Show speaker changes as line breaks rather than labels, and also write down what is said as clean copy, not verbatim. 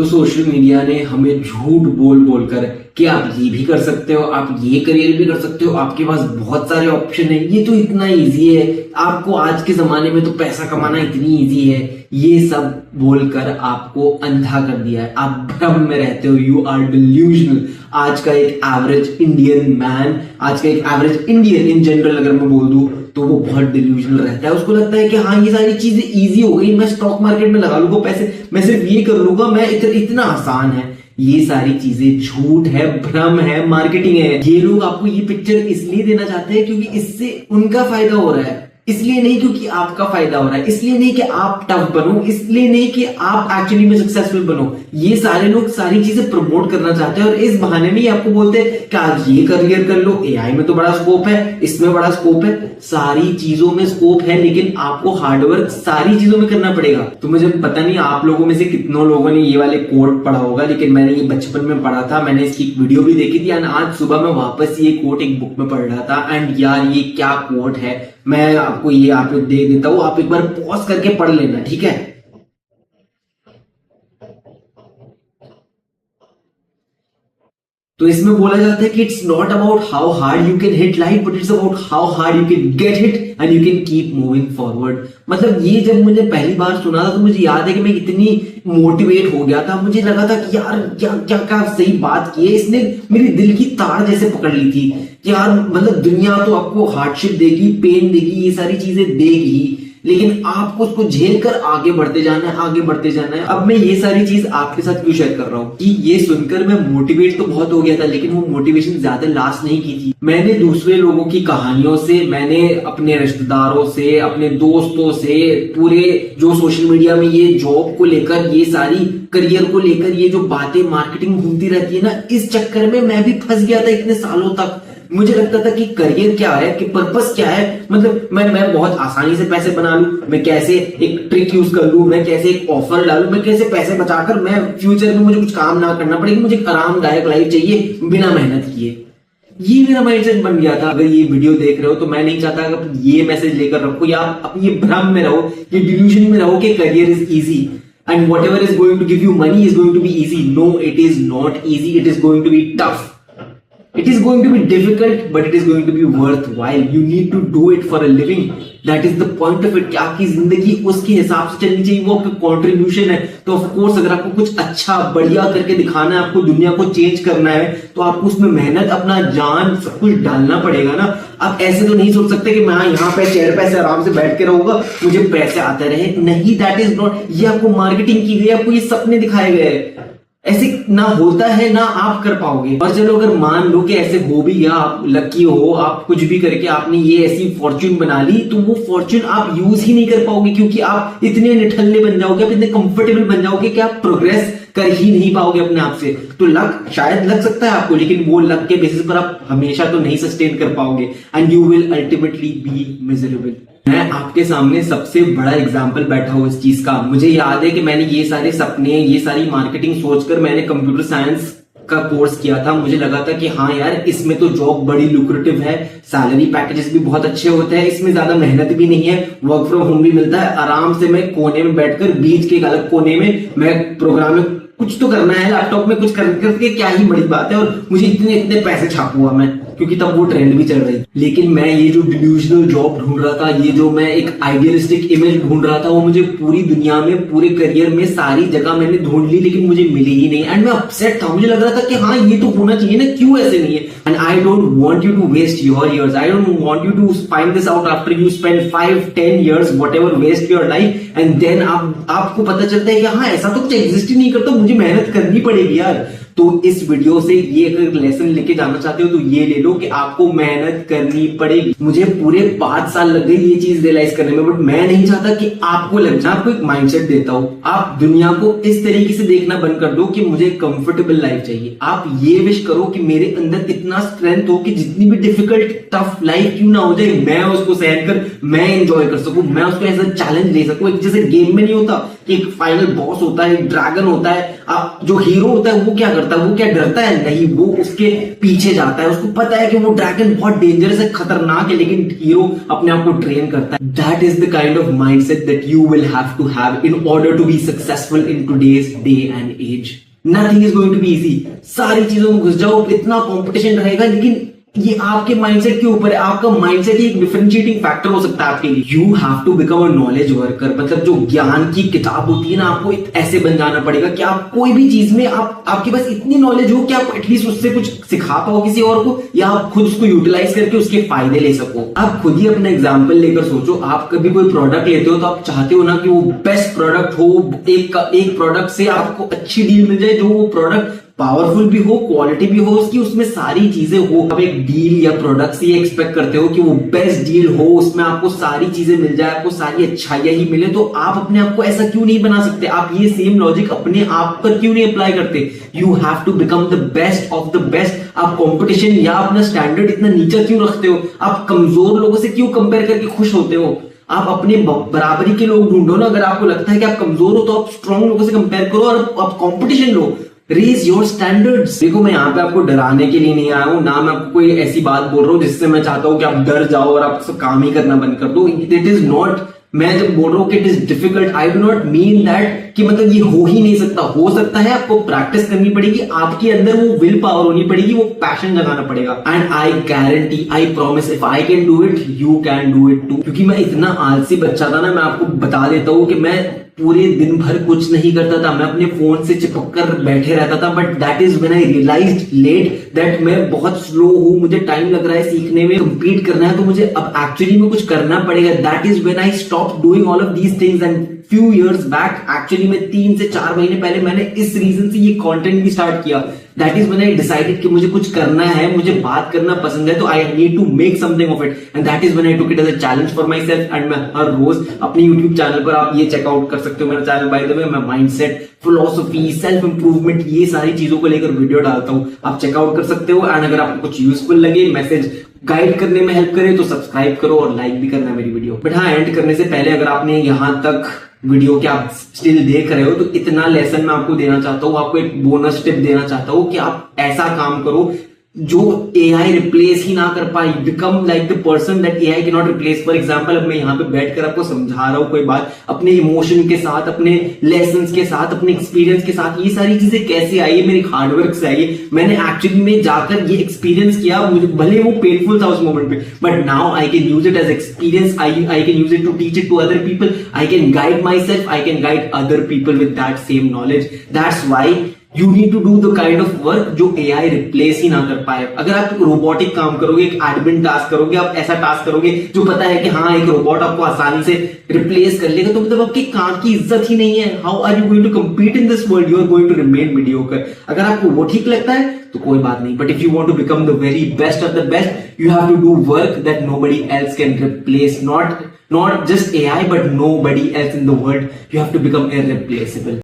तो social media ने हमें झूठ बोल बोल कर कि आप ये भी कर सकते हो, आप ये करियर भी कर सकते हो, आपके पास बहुत सारे ऑप्शन है, ये तो इतना इजी है, आपको आज के जमाने में तो पैसा कमाना इतनी इजी है, ये सब बोलकर आपको अंधा कर दिया है। आप भ्रम में रहते हो, यू आर डिल्यूजनल। आज का एक एवरेज इंडियन मैन, आज का एक एवरेज इंडियन इन जनरल अगर मैं बोल दूं तो वो बहुत डिल्यूजनल रहता है। उसको लगता है कि हाँ ये सारी चीजें इजी हो गई, मैं स्टॉक मार्केट में लगा लूंगा पैसे, मैं सिर्फ ये कर लूंगा, मैं इतना आसान है। ये सारी चीजें झूठ है, भ्रम है, मार्केटिंग है। ये लोग आपको ये पिक्चर इसलिए देना चाहते हैं क्योंकि इससे उनका फायदा हो रहा है, इसलिए नहीं क्योंकि आपका फायदा हो रहा है, इसलिए नहीं कि आप टफ बनो, इसलिए नहीं कि आप एक्चुअली में सक्सेसफुल बनो। ये सारे लोग सारी चीजें प्रमोट करना चाहते हैं और इस बहाने में ही आपको बोलते हैं कि आप ये करियर कर लो, एआई में तो बड़ा स्कोप है, इसमें बड़ा स्कोप है, सारी चीजों में स्कोप है, लेकिन आपको हार्डवर्क सारी चीजों में करना पड़ेगा। तो मुझे पता नहीं आप लोगों में से कितनों लोगों ने ये वाले कोट पढ़ा होगा, लेकिन मैंने ये बचपन में पढ़ा था, मैंने इसकी एक वीडियो भी देखी थी एंड आज सुबह मैं वापस ये कोट एक बुक में पढ़ रहा था। एंड यार ये क्या कोट है, मैं आपको ये आप दे देता हूं, आप एक बार पॉज करके पढ़ लेना, ठीक है। तो इसमें बोला जाता है कि it's not about how hard you can hit life, but it's about how hard you can get hit and you can keep moving forward. मतलब ये जब मुझे पहली बार सुना था तो मुझे याद है कि मैं इतनी मोटिवेट हो गया था, मुझे लगा था कि यार क्या क्या क्या सही बात की है इसने, मेरी दिल की तार जैसे पकड़ ली थी कि यार मतलब दुनिया तो आपको हार्डशिप देगी, पेन देगी, ये सारी चीजें देगी, लेकिन आपको उसको झेल कर आगे बढ़ते जाना है, आगे बढ़ते जाना है। अब मैं ये सारी चीज आपके साथ क्यों शेयर कर रहा हूँ कि ये सुनकर मैं मोटिवेट तो बहुत हो गया था, लेकिन वो मोटिवेशन ज्यादा लास्ट नहीं की थी। मैंने दूसरे लोगों की कहानियों से, मैंने अपने रिश्तेदारों से, अपने दोस्तों से, पूरे जो सोशल मीडिया में ये जॉब को लेकर, ये सारी करियर को लेकर ये जो बातें मार्केटिंग घूमती रहती है ना, इस चक्कर में मैं भी फंस गया था इतने सालों तक। मुझे लगता था कि करियर क्या है, कि पर्पस क्या है, मतलब मैं बहुत आसानी से पैसे बना लूं, मैं कैसे एक ट्रिक यूज कर लूं, मैं कैसे एक ऑफर डालूं, मैं कैसे पैसे बचाकर मैं फ्यूचर में मुझे कुछ काम ना करना पड़ेगा, मुझे आरामदायक लाइफ चाहिए बिना मेहनत किए। ये मेरा माइंडसेट बन गया था। अगर ये वीडियो देख रहे हो तो मैं नहीं चाहता कि आप ये मैसेज लेकर रखो या आप अपनी भ्रम में रहो, ये डिल्यूजन में रहो कि career is easy and whatever is going to give you money is going to be easy. No, it is not easy. It is going to be tough. It is going to be difficult, but it is going to be worthwhile. You need to do it for a living. That is the point of it. कि आपकी जिंदगी उसके हिसाब से चलनी चाहिए, वो आपका कंट्रीब्यूशन है। तो ऑफ कोर्स अगर आपको कुछ अच्छा बढ़िया करके दिखाना है, आपको दुनिया को चेंज करना है, तो आपको उसमें मेहनत, अपना जान, सब कुछ डालना पड़ेगा ना। आप ऐसे तो नहीं सोच सकते कि मैं यहाँ पे चेयर पे ऐसे आराम से बैठ के रहूंगा, मुझे पैसे आते रहे। नहीं, दैट इज नॉट। ये आपको मार्केटिंग की गई, आपको ये सपने दिखाए गए हैं। ऐसे ना होता है, ना आप कर पाओगे। और चलो अगर मान लो कि ऐसे हो भी गया, आप लकी हो, आप कुछ भी करके आपने ये ऐसी फॉर्च्यून बना ली, तो वो फॉर्च्यून आप यूज ही नहीं कर पाओगे, क्योंकि आप इतने निठल्ले बन जाओगे, आप इतने कंफर्टेबल बन जाओगे कि आप प्रोग्रेस कर ही नहीं पाओगे अपने आप से। तो लक शायद लग सकता है आपको, लेकिन वो लक के बेसिस पर आप हमेशा तो नहीं सस्टेन कर पाओगे and you will ultimately be miserable. मैं आपके सामने सबसे बड़ा एग्जाम्पल बैठा हूं इस चीज का। मुझे याद है कि मैंने ये सारे सपने, ये सारी मार्केटिंग सोचकर मैंने कंप्यूटर साइंस का कोर्स किया था। मुझे लगा था कि हाँ यार इसमें तो जॉब बड़ी लुक्रेटिव है, सैलरी पैकेजेस भी बहुत अच्छे होते हैं, इसमें ज्यादा मेहनत भी नहीं है, वर्क फ्रॉम होम भी मिलता है, आराम से मैं कोने में बैठकर बीच के एक अलग कोने में मैं प्रोग्रामिंग कुछ तो करना है, लैपटॉप में कुछ करके क्या ही बड़ी बात है। और मुझे इतने इतने पैसे छापूंगा मैं, क्योंकि तब वो ट्रेंड भी चल रही। लेकिन मैं ये जो डिल्यूजनल जॉब ढूंढ रहा था, ये जो मैं एक आइडियलिस्टिक इमेज ढूंढ रहा था, वो मुझे पूरी दुनिया में, पूरे करियर में सारी जगह मैंने ढूंढ ली, लेकिन मुझे मिली ही नहीं। एंड मैं अपसेट था, मुझे लग रहा था कि हाँ ये तो होना चाहिए ना, क्यों ऐसे नहीं है। And I don't want you to waste your years, I don't want you to find this out after you spend 5-10 years whatever waste your life, and then आपको पता चलता है कि हाँ ऐसा तो कुछ एग्जिस्ट ही नहीं करता, मुझे मेहनत करनी पड़ेगी यार। तो इस वीडियो से ये अगर लेसन लेके जाना चाहते हो तो ये ले लो कि आपको मेहनत करनी पड़ेगी। मुझे पूरे 5 साल लग गए ये चीज रियलाइज करने में, बट मैं नहीं चाहता कि आपको लग जाए। आपको एक माइंडसेट देता हूं, आप दुनिया को इस तरीके से देखना बंद कर दो कि मुझे कंफर्टेबल लाइफ चाहिए। आप ये विश करो कि मेरे अंदर इतना स्ट्रेंथ हो कि जितनी भी डिफिकल्ट टफ लाइफ क्यों ना हो जाए, मैं उसको सहन कर मैं एंजॉय कर सकूं, मैं उसको एज अ चैलेंज ले सकूं। एक जैसे गेम में नहीं होता कि एक फाइनल बॉस होता है, एक ड्रैगन होता है, अब जो हीरो होता है वो क्या करता है, वो क्या डरता है? नहीं, वो उसके पीछे जाता है, उसको पता है कि वो ड्रैगन बहुत डेंजरस है, खतरनाक है, लेकिन हीरो अपने आप को ट्रेन करता है। That is the kind of mindset that you will have to have in order to be successful in today's day and age. Nothing is going to be easy. सारी चीजों में घुस जाओ, इतना कंपटीशन रहेगा, लेकिन ये आपके माइंडसेट के ऊपर है। आपका माइंडसेट ही एक डिफरेंशिएटिंग फैक्टर हो सकता है आपके लिए। You have to become a knowledge worker, मतलब जो ज्ञान की किताब होती है ना, आपको ऐसे बन जाना पड़ेगा कि आप कोई भी चीज में आपके पास इतनी नॉलेज हो कि आप एटलीस्ट उससे कुछ सिखा पाओ किसी और को, या आप खुद उसको यूटिलाइज करके उसके फायदे ले सको। आप खुद ही अपना एग्जाम्पल लेकर सोचो। आप कभी कोई प्रोडक्ट लेते हो तो आप चाहते हो ना कि वो बेस्ट प्रोडक्ट हो, एक प्रोडक्ट से आपको अच्छी डील मिल जाए, जो वो प्रोडक्ट पावरफुल भी हो, क्वालिटी भी हो उसकी, उसमें सारी चीजें हो। आप एक डील या प्रोडक्ट से ये एक्सपेक्ट करते हो कि वो बेस्ट डील हो, उसमें आपको सारी चीजें मिल जाए, आपको सारी अच्छाइयां ही मिले, तो आप अपने आप को ऐसा क्यों नहीं बना सकते? आप ये सेम लॉजिक अपने आप पर क्यों नहीं अप्लाई करते? You have to become the best of the best. आप कंपटीशन या अपना स्टैंडर्ड इतना नीचा क्यों रखते हो? आप कमजोर लोगों से क्यों कंपेयर करके खुश होते हो? आप अपने बराबरी के लोग ढूंढो ना। अगर आपको लगता है कि आप कमजोर हो तो आप स्ट्रॉन्ग लोगों से कंपेयर करो और आप कंपटीशन लो। Raise your standards. देखो, मैं यहाँ पे आपको डराने के लिए नहीं आया हूं, ना मैं आपको कोई ऐसी बात बोल रहा हूँ जिससे मैं चाहता हूँ कि आप डर जाओ और आप सब काम ही करना बंद कर दो। इट इज नॉट, मैं जब बोल रहा हूँ कि it is difficult, I do not mean that कि मतलब ये हो ही नहीं सकता। हो सकता है, आपको प्रैक्टिस करनी पड़ेगी, आपके अंदर वो विल पावर होनी पड़ेगी, वो पैशन जगाना पड़ेगा। And I guarantee, I promise, if I can do it, you can do it too. क्योंकि मैं इतना आलसी बच्चा था ना, मैं आपको बता देता हूँ कि मैं पूरे दिन भर कुछ नहीं करता था, मैं अपने फोन से चिपक कर बैठे रहता था। But that is when I realised late that मैं बहुत स्लो हूं, मुझे टाइम लग रहा है सीखने में, कंप्लीट करना है, तो मुझे अब एक्चुअली में कुछ करना पड़ेगा। That is when I stop doing all of these things. And few years back, actually में 3 से 4 महीने पहले मैंने इस रीजन से ये कंटेंट भी स्टार्ट किया। That is when I decided कि मुझे कुछ करना है, मुझे बात करना पसंद है, तो I need to make something of it. And that is when I took it as a challenge for myself. And मैं हर रोज अपनी यूट्यूब चैनल पर, आप ये चेकआउट कर सकते हो मेरा चैनल, बाय द वे, मैं माइंडसेट, फिलोसफी, सेल्फ इंप्रूवमेंट, ये सारी चीजों को लेकर वीडियो डालता हूं, आप चेकआउट कर सकते हो। एंड अगर आपको कुछ यूजफुल लगे, मैसेज गाइड करने में हेल्प करे, तो सब्सक्राइब करो और लाइक भी करना मेरी वीडियो। बट हाँ, एंड करने से पहले अगर आपने यहां तक वीडियो के आप स्टिल देख रहे हो, तो इतना लेसन मैं आपको देना चाहता हूँ, आपको एक बोनस टिप देना चाहता हूँ कि आप ऐसा काम करो जो एआई रिप्लेस ही ना कर पाए। Become like the person that AI can not replace. For example, अब मैं यहाँ पे बैठकर आपको समझा रहा हूँ कोई बात, अपने इमोशन के साथ, अपने लेसन्स के साथ, अपने एक्सपीरियंस के साथ। ये सारी चीजें कैसे आई है? मेरी हार्डवर्क से आई है। मैंने एक्चुअली में जाकर ये एक्सपीरियंस किया, मुझे भले वो पेनफुल था उस मोमेंट पे, but now I can use it as experience. I can use it to teach it to other people. I can guide myself, I can guide other people with that same knowledge. That's why You need to do the kind of work जो AI replace ही ना कर पाए। अगर आप robotic काम करोगे, एक admin task करोगे, आप ऐसा टास्क करोगे जो पता है कि हाँ एक रोबोट आपको आसानी से रिप्लेस कर लेगा, तो मतलब आपके काम की इज्जत ही नहीं है। How are you going to compete in this world? You are going to remain mediocre. अगर आपको वो ठीक लगता है तो कोई बात नहीं, but if you want to become the very best of the best, you have to do work that nobody else can replace. Not just AI, but nobody else in the world. You have to become irreplaceable.